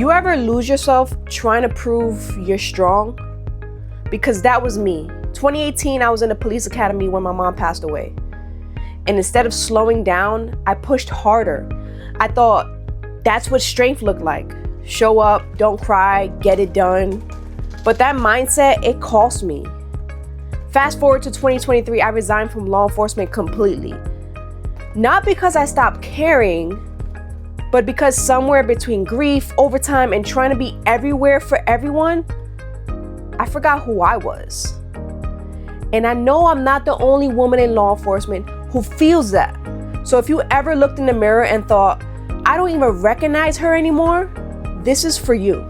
You ever lose yourself trying to prove you're strong? Because that was me. 2018, I was in a police academy when my mom passed away. And instead of slowing down, I pushed harder. I thought that's what strength looked like. Show up, don't cry, get it done. But that mindset, it cost me. Fast forward to 2023, I resigned from law enforcement completely. Not because I stopped caring, but because somewhere between grief, overtime, and trying to be everywhere for everyone, I forgot who I was. And I know I'm not the only woman in law enforcement who feels that. So if you ever looked in the mirror and thought, I don't even recognize her anymore, this is for you.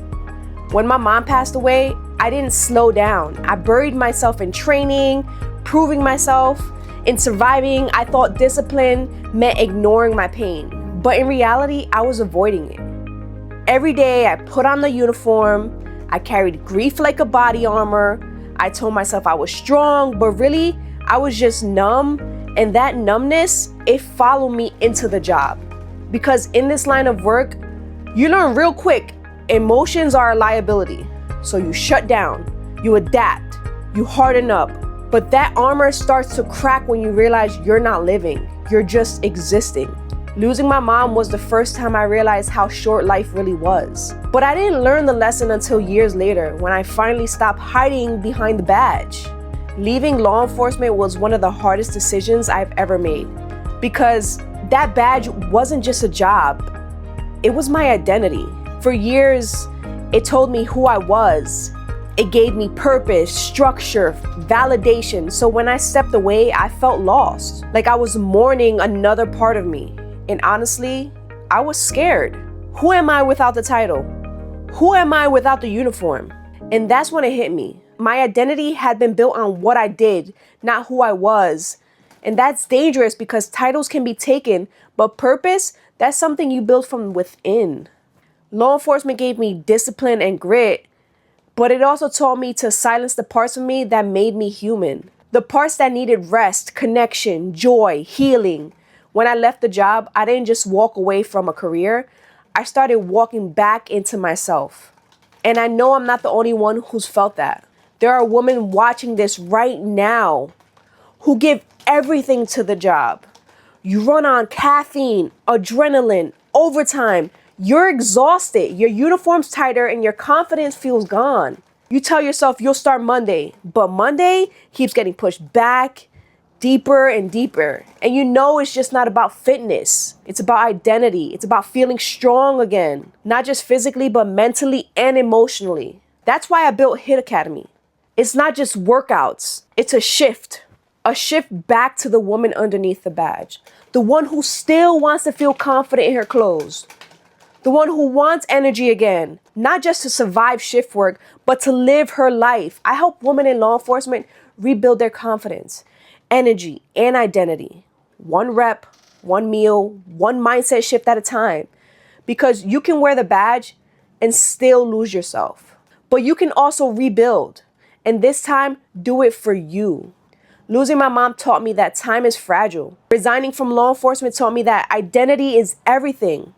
When my mom passed away, I didn't slow down. I buried myself in training, proving myself. In surviving, I thought discipline meant ignoring my pain. But in reality, I was avoiding it. Every day I put on the uniform, I carried grief like a body armor. I told myself I was strong, but really I was just numb. And that numbness, it followed me into the job. Because in this line of work, you learn real quick, emotions are a liability. So you shut down, you adapt, you harden up. But that armor starts to crack when you realize you're not living, you're just existing. Losing my mom was the first time I realized how short life really was. But I didn't learn the lesson until years later, when I finally stopped hiding behind the badge. Leaving law enforcement was one of the hardest decisions I've ever made, because that badge wasn't just a job, it was my identity. For years, it told me who I was. It gave me purpose, structure, validation. So when I stepped away, I felt lost, like I was mourning another part of me. And honestly, I was scared. Who am I without the title? Who am I without the uniform? And that's when it hit me. My identity had been built on what I did, not who I was. And that's dangerous because titles can be taken, but purpose, that's something you build from within. Law enforcement gave me discipline and grit, but it also taught me to silence the parts of me that made me human. The parts that needed rest, connection, joy, healing. When I left the job, I didn't just walk away from a career. I started walking back into myself. And I know I'm not the only one who's felt that. There are women watching this right now who give everything to the job. You run on caffeine, adrenaline, overtime. You're exhausted. Your uniform's tighter and your confidence feels gone. You tell yourself you'll start Monday, but Monday keeps getting pushed back, deeper and deeper. And you know it's just not about fitness. It's about identity. It's about feeling strong again. Not just physically, but mentally and emotionally. That's why I built HIT Academy. It's not just workouts. It's a shift back to the woman underneath the badge. The one who still wants to feel confident in her clothes. The one who wants energy again, not just to survive shift work, but to live her life. I help women in law enforcement rebuild their confidence, energy, and identity. One rep, one meal, one mindset shift at a time. Because you can wear the badge and still lose yourself. But you can also rebuild. And this time, do it for you. Losing my mom taught me that time is fragile. Resigning from law enforcement taught me that identity is everything.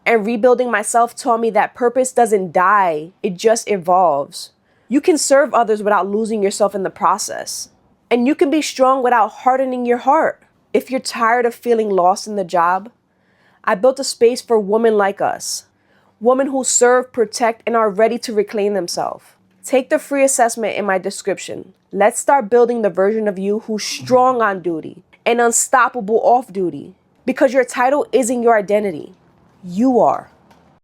And rebuilding myself taught me that purpose doesn't die, it just evolves. You can serve others without losing yourself in the process. And you can be strong without hardening your heart. If you're tired of feeling lost in the job, I built a space for women like us. Women who serve, protect, and are ready to reclaim themselves. Take the free assessment in my description. Let's start building the version of you who's strong on duty and unstoppable off duty. Because your title isn't your identity. You are.